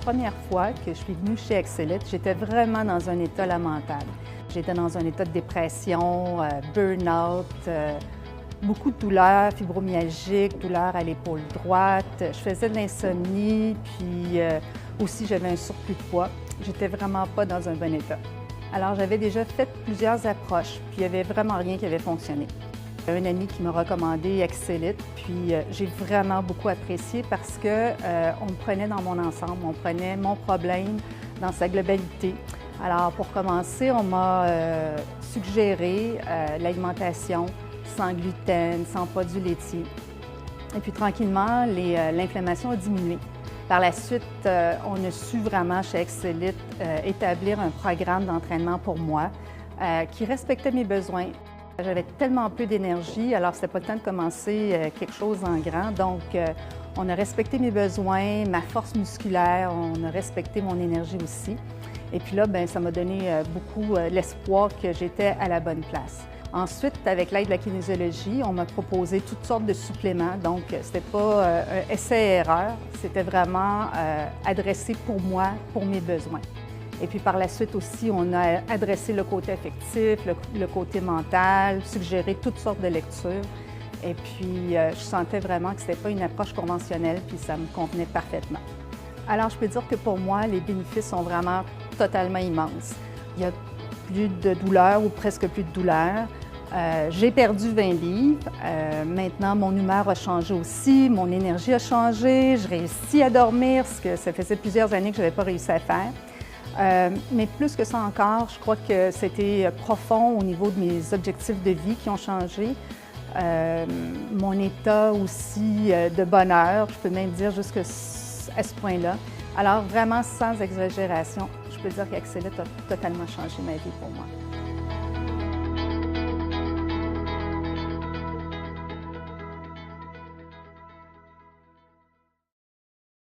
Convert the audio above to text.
première fois que je suis venue chez Excelite, j'étais vraiment dans un état lamentable. J'étais dans un état de dépression, burn-out, beaucoup de douleurs fibromyalgiques, douleurs à l'épaule droite. Je faisais de l'insomnie, puis aussi j'avais un surplus de poids. J'étais vraiment pas dans un bon état. Alors j'avais déjà fait plusieurs approches, puis il n'y avait vraiment rien qui avait fonctionné. Un ami qui m'a recommandé Excelite, puis j'ai vraiment beaucoup apprécié parce que on me prenait dans mon ensemble, on prenait mon problème dans sa globalité. Alors pour commencer, on m'a suggéré l'alimentation sans gluten, sans produits laitiers. Et puis tranquillement, l'inflammation a diminué. Par la suite, on a su vraiment chez Excelite établir un programme d'entraînement pour moi qui respectait mes besoins. J'avais tellement peu d'énergie, alors c'était pas le temps de commencer quelque chose en grand. Donc, on a respecté mes besoins, ma force musculaire, on a respecté mon énergie aussi. Et puis là, bien, ça m'a donné beaucoup l'espoir que j'étais à la bonne place. Ensuite, avec l'aide de la kinésiologie, on m'a proposé toutes sortes de suppléments. Donc, c'était pas un essai-erreur, c'était vraiment adressé pour moi, pour mes besoins. Et puis par la suite aussi, on a adressé le côté affectif, le côté mental, suggéré toutes sortes de lectures. Et puis, je sentais vraiment que ce n'était pas une approche conventionnelle, puis ça me convenait parfaitement. Alors, je peux dire que pour moi, les bénéfices sont vraiment totalement immenses. Il y a plus de douleur ou presque plus de douleur. J'ai perdu 20 livres. Maintenant, mon humeur a changé aussi, mon énergie a changé. Je réussis à dormir, ce que ça faisait plusieurs années que je n'avais pas réussi à faire. Mais plus que ça encore, je crois que c'était profond au niveau de mes objectifs de vie qui ont changé. Mon état aussi de bonheur, je peux même dire jusqu'à ce point-là. Alors vraiment, sans exagération, je peux dire qu'Excelite a totalement changé ma vie pour moi.